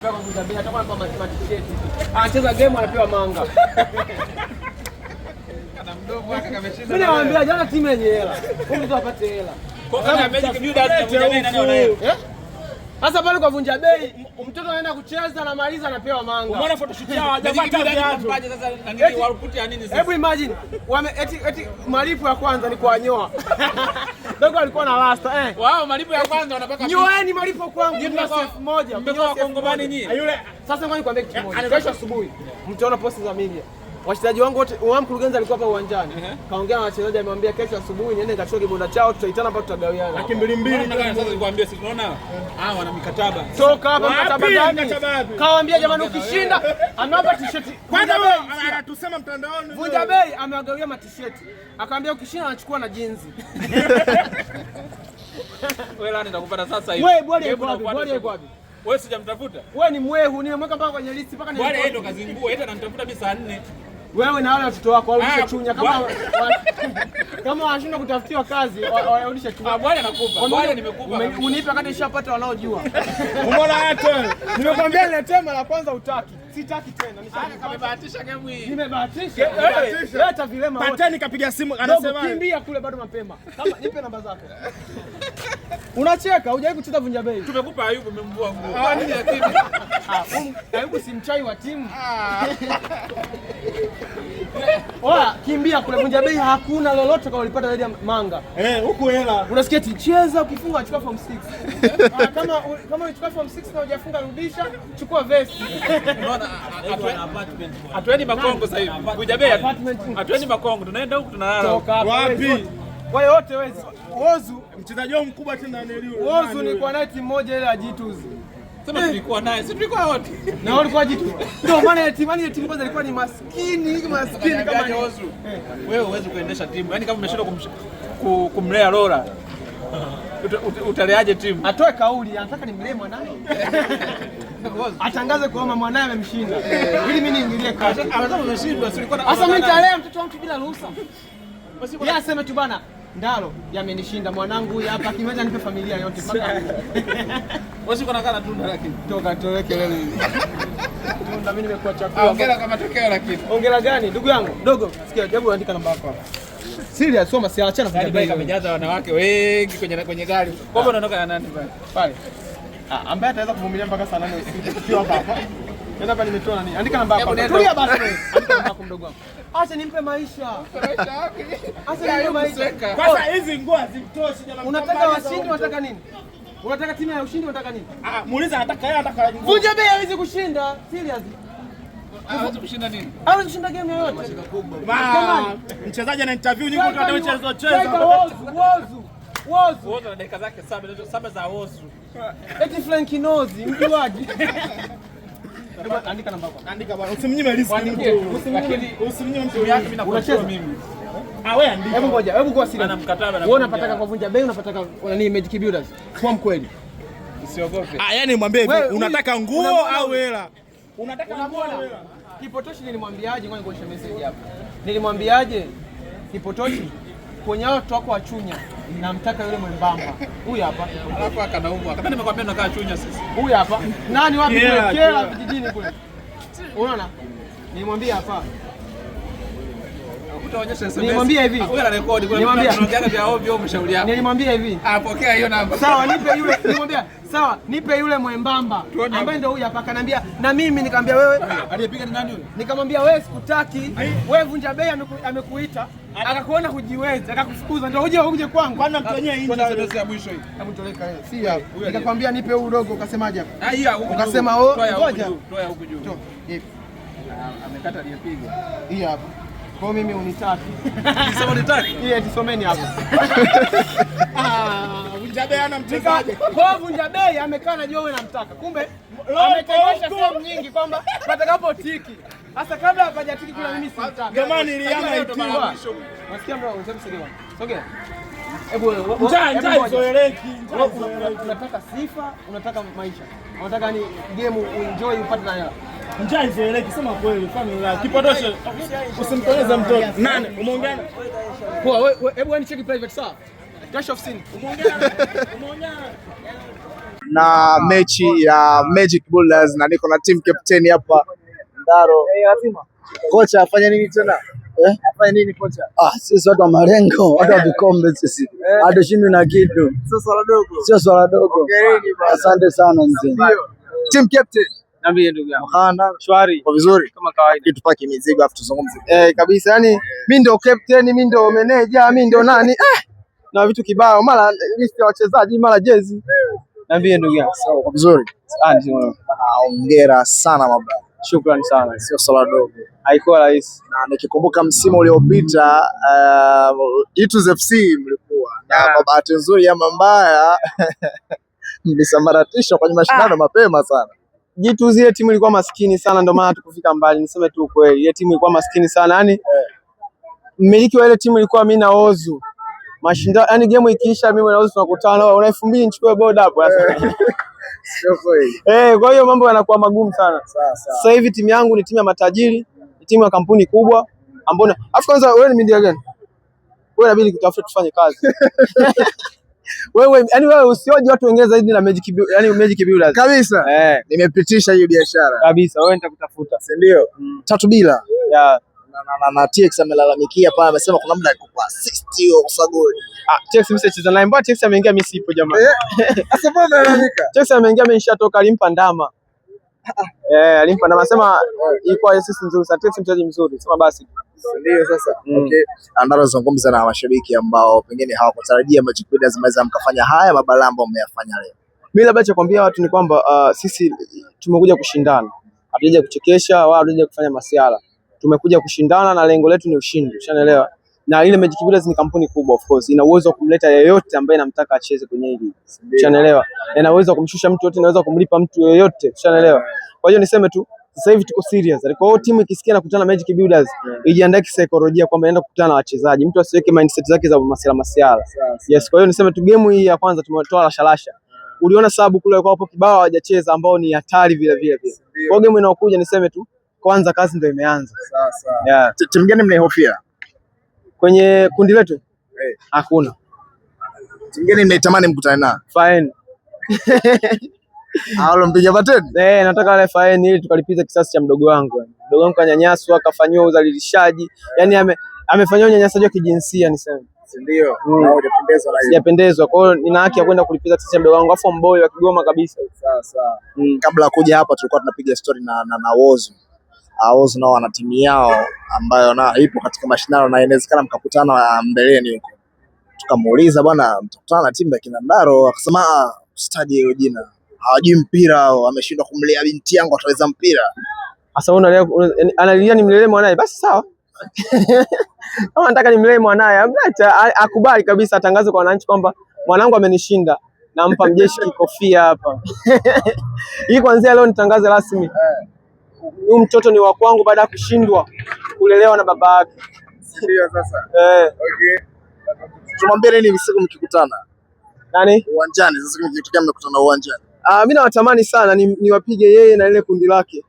Kama Vunja atakuwa kwa matisheti. Anacheza game anapewa manga. Kana mdogo wake kameshinda. Mimi nawaambia jana timu yenye hela. Huyu mtu apate hela. Kwa kama Magic Builders na Vunja Bei nani wanaelewa? Sasa pale kwa Vunja Bei mtoto anaenda kucheza anamaliza anapewa manga. Umeona photoshoot yao hajapata viatu. Sasa ngine waruputi ya nini sasa? Hebu imagine eti malipo ya kwanza ni kuwanyoa. Dogo alikuwa na rasta Wao malipo ya kwanza wanapaka. Nyoeni malipo kwangu ni $1000. Mmekuwa Kongomani nyinyi. Yule sasa ngoja nikwambie kitu kimoja. Kesho asubuhi mtaona posti za media. Wachezaji wangu wote, mkurugenzi alikuwa hapa uwanjani. Kaongea na wachezaji amemwambia kesho asubuhi niende nikachukue kibonda chao tutaitana hapa tutagawiana. Laki 200 nataka sasa nikwambie sisi tunaona wana mikataba. Toka hapa mkataba gani? Kawaambia jamani ukishinda amewapa t-shirt. Kwanza anatusema mtandaoni. Vunja Bei amewagawia ma-t-shirt. Akaambia ukishinda anachukua na jeans. Wewe lani nitakupata sasa hivi. Wewe bwana yuko wapi? Bwana yuko wapi? Wewe sijamtafuta. Wewe ni mwehu, nimemweka mpaka kwenye list mpaka bwana yeye ndo kazingua, eti ananitafuta mimi saa 4. Wewe na wale watoto wako warudishe chunya kama wanashinda kutafutiwa kazi warudishe chunya. Bwana nakupa. Bwana nimekupa. Unipe wakati nishapata wanaojua. Umeona hata nimekwambia niletee mara kwanza utaki. Sitaki tena. Nimebahatisha game hii. Nimebahatisha. Leta vilema wote. Pateni kapiga simu anasema. Kimbia kule bado mapema. Kama nipe namba zako. Unacheka, hujawahi kucheza Vunja Bei. Tumekupa Ayubu umemvua nguo. Nini lakini? Ayubu si mchai wa timu. Oa, kimbia kule Vunja Bei hakuna lolote kama ulipata zaidi ya manga. Huku hela. Unasikia cheza ukifunga achukua form 6. Kama unachukua form 6 na hujafunga rudisha, chukua vest. Unaona apartment. Hatuendi Makongo sasa hivi. Vunja Bei hatuendi Makongo, tunaenda huku tunalala. Wapi? Wale wote wezi. Wozu mchezaji wao mkubwa tena aneliu. Wozu ni kwa naye timu moja ile ya G2. Sema tulikuwa naye, si tulikuwa wote. Na wao walikuwa G2. Ndio maana ile timu kwanza ilikuwa ni maskini kama ni Wozu. Wewe huwezi kuendesha timu. Yaani kama umeshindwa kumlea Lola. Utaleaje timu? Atoe kauli, anataka nimlee mwanae. Atangaze kwamba mwanae amemshinda. Ili mimi niingilie kati. Anataka umeshindwa, si ulikuwa na sasa mimi nitalea mtoto wangu bila ruhusa. Yeye aseme tu bana Ndalo yamenishinda mwanangu huyu hapa kimweza nipe familia yote mpaka. Wewe uko nakana tunda lakini. Toka toe kelele hivi. Tunda mimi nimekuwa chakula. Hongera kwa matokeo lakini. Hongera gani ndugu yangu? Dogo, sikia hebu andika namba yako hapa. Serious soma si achana Vunja Bei kamejaza wanawake wengi kwenye gari. Kwa hivyo unaondoka na nani pale? Pale. Ambaye ataweza kuvumilia mpaka saa 8 usiku tukiwa hapa. Nenda hapa nimetoa nani? Andika namba yako. Tulia basi wewe. Andika namba yako mdogo wangu. Acha nimpe maisha. Acha nimpe maisha. Sasa hizi nguo hazitoshi jamani. Unataka washindi unataka nini? Unataka timu ya ushindi unataka nini? Muuliza anataka yeye anataka nguo. Vunja Bei hawezi kushinda. Serious. Hawezi kushinda nini? Hawezi kushinda game yoyote. Mchezaji ana interview nyingi kwa mchezo cheza. Wozu na dakika zake 7 za Wozu. Eti Frankinozi mjuaji. Andika namba yako. Andika bwana. Usimnyime risk mtu. Usimnyime mtu yake mimi nakuachia mimi. Wewe andika. Hebu ngoja. Hebu kwa siri. Ana mkataba na. Wewe unapataka kwa Vunja Bei unapataka nani Magic Builders? Kwa mkweli. Usiogope. Yani mwambie hivi unataka nguo au hela? Unataka nguo au hela? Kipotoshi nilimwambiaje ngoja ngoja message hapa. Nilimwambiaje? Kipotoshi kwenye watu wako wa Chunya namtaka yule mwembamba. Huyu hapa. Alafu akanaumwa. Kama nimekwambia nakaa Chunya sisi. Huyu hapa. Nani wapi kule? Kela vijijini kule. Unaona? Nilimwambia hapa. Utaonyesha SMS. Nilimwambia hivi. Wewe ana rekodi kwa tunaongeaga vya ovyo mshauri yako. Nilimwambia hivi. Pokea hiyo namba. Sawa, nipe yule. Nilimwambia, sawa, nipe yule mwembamba ambaye ndio huyu hapa. Akaniambia na mimi nikamwambia wewe. Aliyepiga ni nani huyo? Nikamwambia wewe sikutaki. Wewe Vunja Bei amekuita. Akakuona hujiwezi, akakufukuza ndio uje kwangu. Kwanza mtonyea nje. Kwa SMS ya mwisho hii. Hebu toleka yeye. Si hapo. Nikakwambia nipe huyu dogo ukasemaje hapo? Ukasema ngoja. Toa huku juu. Hivi. Amekata aliyepiga. Hii hapa. Kwa mimi unitaki. Nisema unitaki? Ile tisomeni hapo. Vunja Bei ana mchezaji. Kwa Vunja Bei amekaa anajua wewe unamtaka. Kumbe ametengesha sehemu nyingi kwamba patakapotiki. Sasa kabla hapajatiki kula mimi sitaki. Jamani iliana itiwa. Unasikia bro, unasema sogea. Sogea. Hebu njaa izoeleki. Unataka sifa, unataka maisha. Unataka ni game uenjoy upate na hela. Njaa izoeleki, sema kweli, family kipotoshe. Usimtoleze mtoto. Nani? Umeongea? Poa, wewe hebu ni check private sawa. Cash of sin. Umeongea? na mechi ya Magic Builders na niko na team captain hapa Ndaro. Kocha afanya nini tena? Afanya nini kocha? Sisi watu wa malengo, watu wa vikombe sisi. Hatushindwi na kitu. Sio swala dogo. Sio swala dogo. Asante sana mzee. Team captain. Niambie ndugu yangu. Shwari. Kwa vizuri. Kama kawaida. Kitu paki mizigo afu tuzungumze. Kabisa, yani mimi ndio captain, mimi ndio manager, mimi ndio nani? Na vitu kibao, mara list ya wachezaji, mara jezi. Niambie ndugu yangu. Sawa, kwa vizuri. Hongera sana mababa. Shukrani sana. Sio swala dogo. Haikuwa rahisi. Na nikikumbuka msimu uliopita Itus FC mlikuwa na kwa bahati nzuri ama mbaya mlisambaratisha kwenye mashindano mapema sana. Jitu ile timu ilikuwa maskini sana, ndio maana tukufika mbali. Niseme tu kweli, ile timu ilikuwa maskini sana. Yani mmiliki wa ile timu ilikuwa mimi na Ozu. Mashindano, yani game ikiisha mimi na Ozu tunakutana, una 2000 nichukue boda hapo sasa. Sio kweli. Kwa hiyo mambo yanakuwa magumu sana. Sasa hivi timu yangu ni timu ya matajiri, ni timu ya kampuni kubwa ambao afu kwanza wewe ni media gani? Wewe inabidi kutafuta tufanye kazi. Wewe usioje watu wengine zaidi na Magic Builders. Kabisa. Nimepitisha hiyo biashara. Kabisa, wewe nitakutafuta. Si ndio? 3-0. Na TX amelalamikia pale, amesema kuna muda alikupa assist hiyo usagoli. TX msecheza naye, mbona TX ameingia mimi sipo jamaa. Sasa mbona analalamika? TX ameingia mimi nishatoka, alimpa ndama. Alimpa ndama, sema ilikuwa assist nzuri sana. TX mchezaji mzuri. Sema basi. Ndio sasa. Okay. Andaro zungumza na mashabiki ambao pengine hawakutarajia Magic Builders maweza mkafanya haya mabala ambao mmeyafanya leo. Mimi labda cha kuambia watu ni kwamba sisi tumekuja kushindana. Hatujaja kuchekesha wala hatujaja kufanya masiala. Tumekuja kushindana na lengo letu ni ushindi. Ushanielewa? Na ile Magic Builders ni kampuni kubwa, of course. Ina uwezo wa kumleta yeyote ambaye anamtaka acheze kwenye hili. Ushanielewa? Ina uwezo wa kumshusha mtu yote, inaweza kumlipa mtu yeyote. Ushanielewa? Kwa hiyo niseme tu sasa hivi tuko serious. Kwa hiyo timu ikisikia na kukutana na Magic Builders, ijiandae kisaikolojia kwamba inaenda kukutana na wachezaji. Mtu asiweke mindset zake za masiala. Yes, kwa hiyo niseme tu game hii ya kwanza tumetoa lashalasha. Uliona sababu kule kwa hapo kibao hawajacheza ambao ni hatari vile vile. Kwa game inayokuja niseme tu kwanza kazi ndio imeanza. Sawa. Timu gani mnaihofia? Kwenye kundi letu? Hakuna. Timu gani mnaitamani mkutane nayo? Fine. Mpiga bateni? Nataka wale faini ili tukalipiza kisasi cha mdogo wangu. Mdogo wangu kanyanyaswa, akafanywa udhalilishaji. Yaani amefanywa unyanyasaji wa kijinsia niseme. Ndio. Hujapendezwa na hiyo. Sijapendezwa. Kwa hiyo nina haki ya kwenda kulipiza kisasi cha mdogo wangu. Afu mboyo wa Kigoma kabisa. Sawa. Kabla kuja hapa tulikuwa tunapiga story na Ozu. Ozu nao wana timu yao ambayo na ipo katika mashindano na inawezekana mkakutana mbeleni huko. Tukamuuliza bwana, mtakutana na timu ya kina Ndaro, akasema usitaje hiyo jina. Hawajui mpira, ameshindwa kumlea binti yangu ataweza mpira. Sasa analia nimlelee mwanae, basi sawa. Kama nataka nimlee mwanae, akubali kabisa, atangaze kwa wananchi kwamba mwanangu amenishinda, nampa mjeshi kofia hapa. Hii kuanzia leo nitangaze rasmi. Huyu mtoto ni wa kwangu baada ya kushindwa kulelewa na baba yake. Ndio sasa. Okay. Tumwambie nini siku mkikutana? Nani? Uwanjani, sasa mkikutana mmekutana uwanjani. Mimi nawatamani sana niwapige yeye na ile kundi lake.